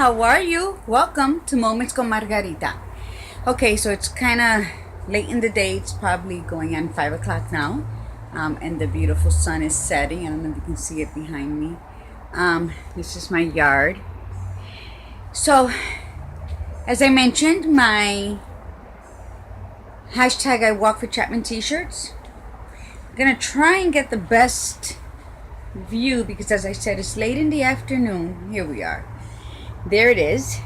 how are you? Welcome to Moments con Margarita. Okay, so it's kind of late in the day. It's probably going on 5 o'clock now. And the beautiful sun is setting. I don't know if you can see it behind me. This is my yard. So, as I mentioned, my hashtag I walk for Chapman t-shirts. I'm going to try and get the best view because, as I said, it's late in the afternoon. Here we are. There it is.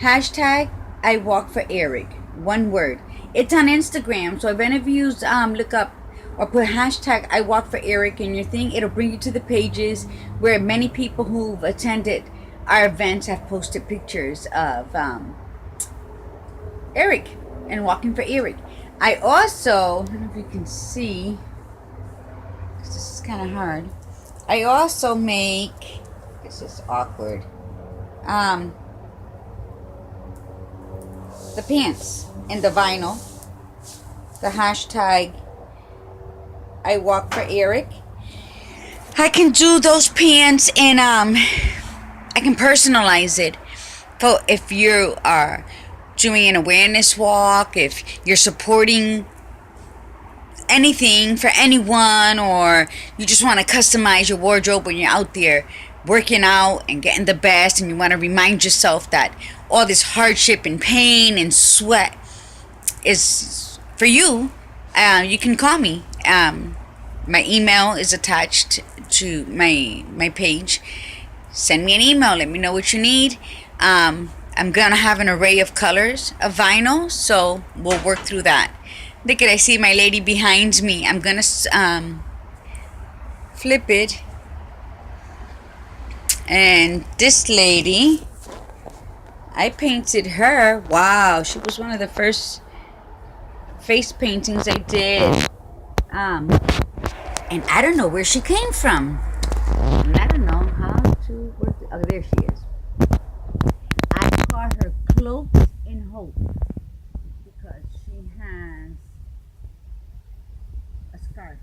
Hashtag I walk for Eric. One word. It's on Instagram. So if any of you look up or put hashtag I walk for Eric in your thing, it'll bring you to the pages where many people who've attended our events have posted pictures of Eric and walking for Eric. I also, I don't know if you can see, because this is kind of hard. I also make, this is awkward, the pants and the vinyl, the hashtag I walk for Eric. I can do those pants and I can personalize it for if you are doing an awareness walk, if you're supporting anything for anyone, or you just want to customize your wardrobe when you're out there working out and getting the best, and you want to remind yourself that all this hardship and pain and sweat is for you. You can call me. My email is attached to my page. Send me an email. Let me know what you need. I'm gonna have an array of colors of vinyl, so we'll work through that. Look at, I see my lady behind me. I'm gonna flip it. And this lady, I painted her. Wow, she was one of the first face paintings I did. And I don't know where she came from. And I don't know how to work it. Oh, there she is. I call her Cloaks in Hope because she has a scarf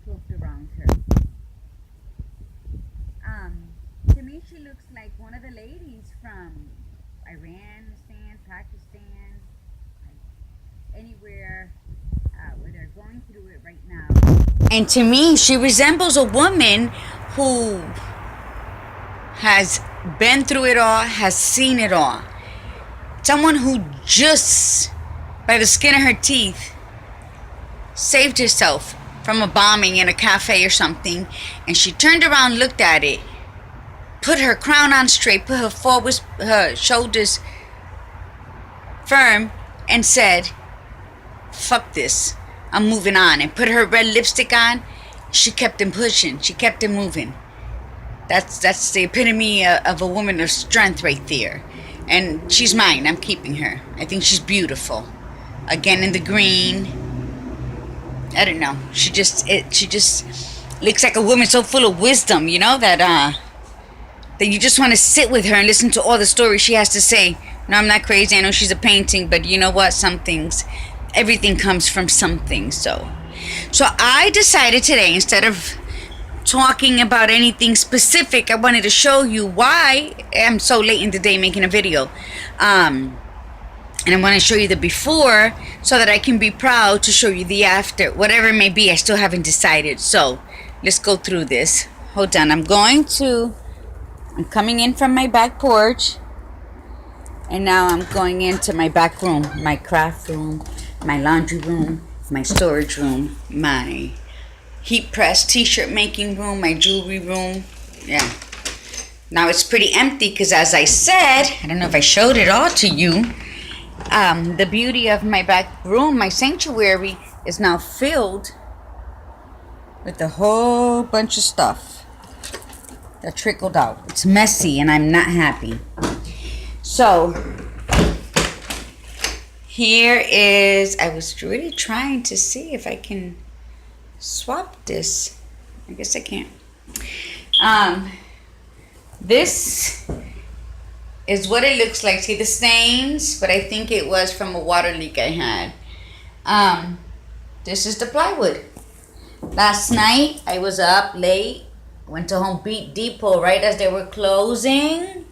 cloaked around her. To me, she looks like one of the ladies from Iran, Pakistan, anywhere where they're going through it right now. And to me, she resembles a woman who has been through it all, has seen it all. Someone who just, by the skin of her teeth, saved herself from a bombing in a cafe or something, and she turned around, looked at it, put her crown on straight, put her shoulders firm, and said, fuck this, I'm moving on, and put her red lipstick on. She kept him pushing, she kept him moving. That's the epitome of a woman of strength right there. And she's mine. I'm keeping her. I think she's beautiful. Again, in the green. I don't know. She just looks like a woman so full of wisdom, you know, that you just want to sit with her and listen to all the stories she has to say. No, I'm not crazy. I know she's a painting, but you know what? Some things, everything comes from something. So I decided today, instead of talking about anything specific, I wanted to show you why I'm so late in the day making a video. And I want to show you the before so that I can be proud to show you the after. Whatever it may be, I still haven't decided. So let's go through this. Hold on. I'm coming in from my back porch. And now I'm going into my back room, my craft room, my laundry room, my storage room, my heat press t-shirt making room, my jewelry room. Yeah. Now it's pretty empty because, as I said, I don't know if I showed it all to you. The beauty of my back room, my sanctuary, is now filled with a whole bunch of stuff that trickled out. It's messy and I'm not happy. So here is, I was really trying to see if I can swap this. I guess I can't. This is what it looks like. See the stains? But I think it was from a water leak I had. This is the plywood. Last night I was up late. Went to Home Depot right as they were closing.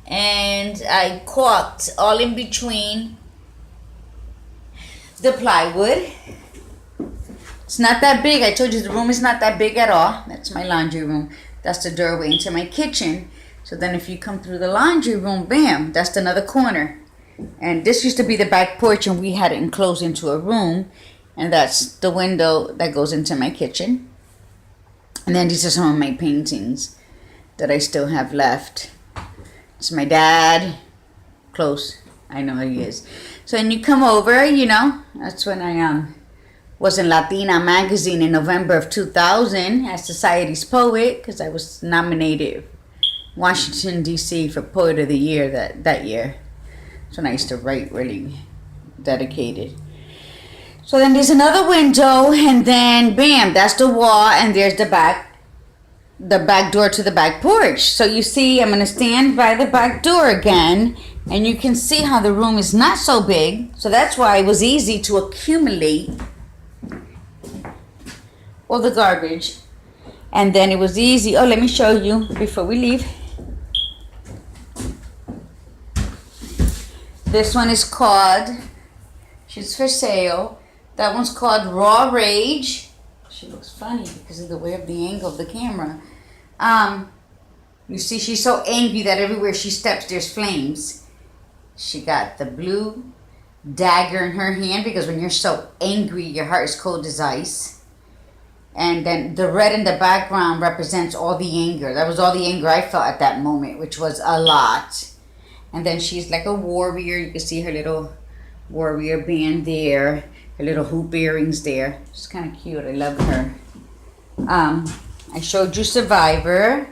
and I caulked all in between the plywood. It's not that big. I told you the room is not that big at all. That's my laundry room. That's the doorway into my kitchen. So then if you come through the laundry room, bam, that's another corner. And this used to be the back porch, and we had it enclosed into a room. And that's the window that goes into my kitchen. And then these are some of my paintings that I still have left. It's my dad. Close. I know he is. So when you come over, you know, that's when I was in Latina magazine in November of 2000 as Society's Poet, because I was nominated Washington, D.C. for Poet of the Year that year. So when I used to write really dedicated. So then there's another window, and then bam, that's the wall, and there's the back door to the back porch. So you see, I'm going to stand by the back door again, and you can see how the room is not so big. So that's why it was easy to accumulate all the garbage. And then it was easy. Oh, let me show you before we leave. This one is called, she's for sale. That one's called Raw Rage. She looks funny because of the way of the angle of the camera. You see, she's so angry that everywhere she steps, there's flames. She got the blue dagger in her hand because when you're so angry, your heart is cold as ice. And then the red in the background represents all the anger. That was all the anger I felt at that moment, which was a lot. And then she's like a warrior. You can see her little warrior band there. Her little hoop earrings there. She's kind of cute. I love her. I showed you Survivor.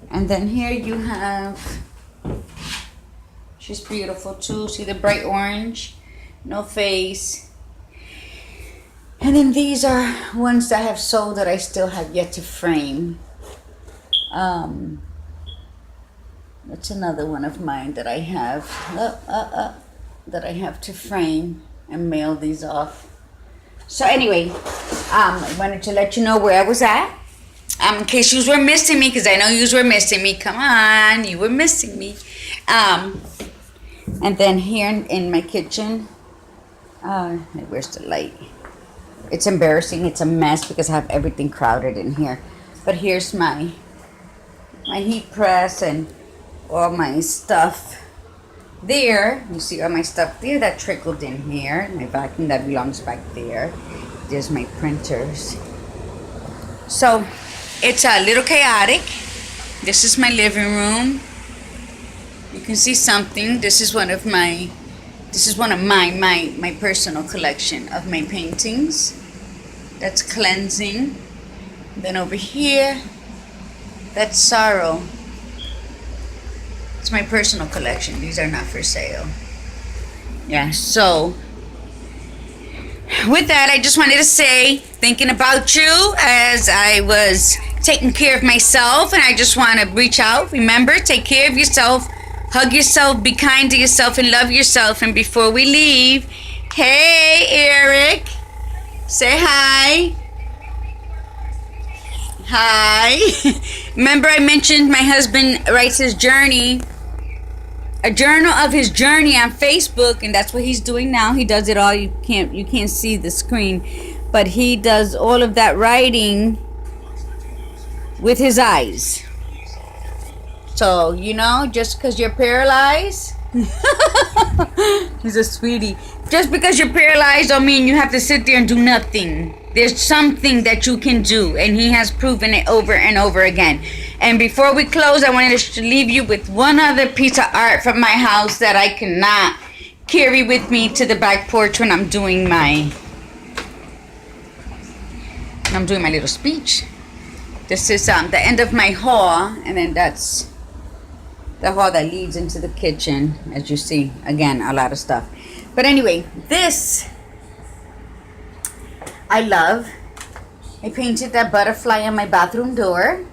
And then here you have, she's beautiful too. See the bright orange? No face. And then these are ones that I have sold that I still have yet to frame. That's another one of mine that I have that I have to frame and mail these off. So anyway, I wanted to let you know where I was at. In case you were missing me, because I know you were missing me. Come on, you were missing me. And then here in my kitchen, where's the light? It's embarrassing. It's a mess because I have everything crowded in here. But here's my heat press and all my stuff there. You see all my stuff there that trickled in here. My vacuum that belongs back there. There's my printers. So it's a little chaotic. This is my living room. You can see something. This is one of my personal collection of my paintings. That's Cleansing. Then over here, that's Sorrow. It's my personal collection. These are not for sale. Yeah, so with that, I just wanted to say, thinking about you as I was taking care of myself, and I just want to reach out. Remember, take care of yourself, hug yourself, be kind to yourself, and love yourself. And before we leave, hey, Eric, say hi. Hi. Remember I mentioned my husband writes his journey, a journal of his journey on Facebook, and that's what he's doing now. He does it all. You can't see the screen, but he does all of that writing with his eyes. So, you know, just because you're paralyzed, he's a sweetie. Just because you're paralyzed don't mean you have to sit there and do nothing. There's something that you can do, and he has proven it over and over again. And before we close, I wanted to leave you with one other piece of art from my house that I cannot carry with me to the back porch when I'm doing my little speech. This is the end of my hall, and then that's the hall that leads into the kitchen. As you see, again, a lot of stuff. But anyway, this I love. I painted that butterfly on my bathroom door.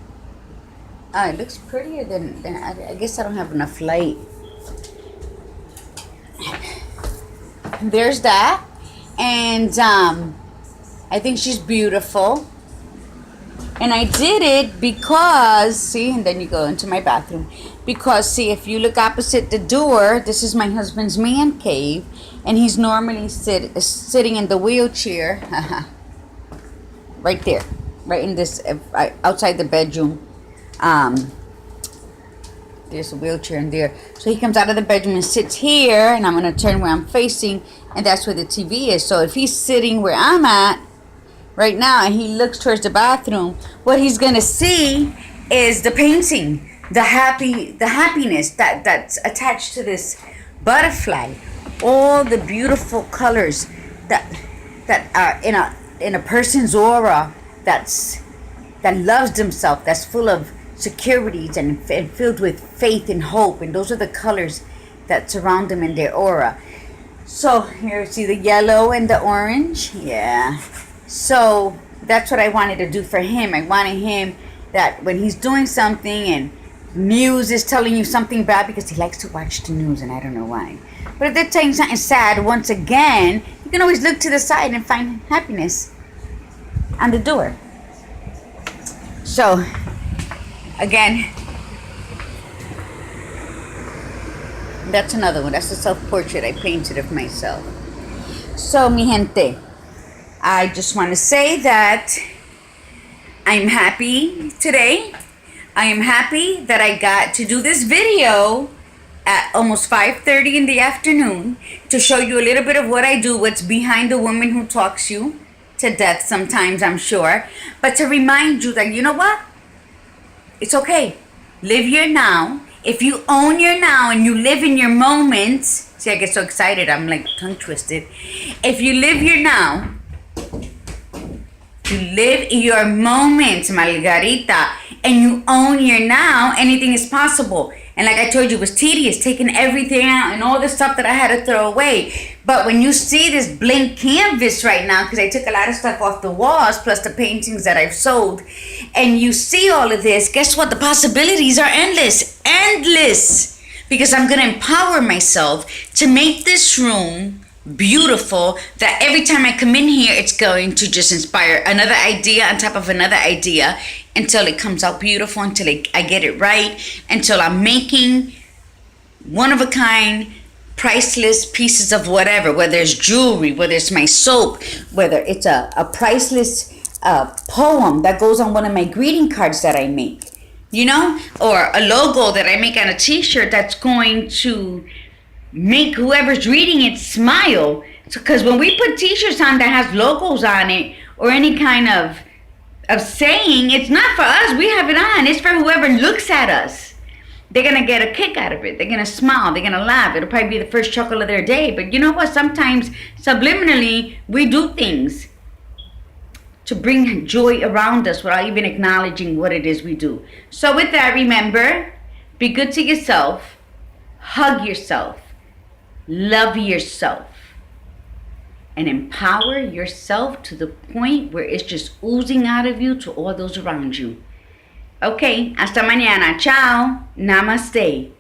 It looks prettier than I guess I don't have enough light. There's that. And I think she's beautiful. And I did it because, see, and then you go into my bathroom. Because, see, if you look opposite the door, this is my husband's man cave. And he's normally sitting in the wheelchair. Right there. Right in this, outside the bedroom. There's a wheelchair in there. So he comes out of the bedroom and sits here. And I'm going to turn where I'm facing. And that's where the TV is. So if he's sitting where I'm at right now and he looks towards the bathroom, what he's going to see is the painting. The happiness that's attached to this butterfly. All the beautiful colors that are in a person's aura that loves themselves, that's full of securities and filled with faith and hope, and those are the colors that surround them in their aura. So here, see the yellow and the orange? Yeah. So that's what I wanted to do for him. I wanted him that when he's doing something and news is telling you something bad, because he likes to watch the news and I don't know why. But if they're telling something sad, once again, you can always look to the side and find happiness on the door. So, again, that's another one. That's a self-portrait I painted of myself. So, mi gente, I just want to say that I'm happy today. I am happy that I got to do this video at almost 5:30 in the afternoon to show you a little bit of what I do, what's behind the woman who talks you to death sometimes, I'm sure. But to remind you that, you know what? It's okay. Live your now. If you own your now and you live in your moments, see, I get so excited, I'm like tongue twisted. If you live your now, you live your moments, Margarita, and you own your now, anything is possible. And like I told you, it was tedious taking everything out and all the stuff that I had to throw away. But when you see this blank canvas right now, because I took a lot of stuff off the walls, plus the paintings that I've sold, and you see all of this, guess what? The possibilities are endless. Endless! Because I'm going to empower myself to make this room beautiful, that every time I come in here, it's going to just inspire another idea on top of another idea until it comes out beautiful, until I get it right, until I'm making one of a kind, priceless pieces of whatever, whether it's jewelry, whether it's my soap, whether it's a priceless poem that goes on one of my greeting cards that I make, you know, or a logo that I make on a t-shirt that's going to make whoever's reading it smile. Because when we put t-shirts on that has logos on it or any kind of saying, it's not for us. We have it on. It's for whoever looks at us. They're going to get a kick out of it. They're going to smile. They're going to laugh. It'll probably be the first chuckle of their day. But you know what? Sometimes subliminally we do things to bring joy around us without even acknowledging what it is we do. So with that, remember, be good to yourself. Hug yourself. Love yourself and empower yourself to the point where it's just oozing out of you to all those around you. Okay, hasta mañana. Ciao. Namaste.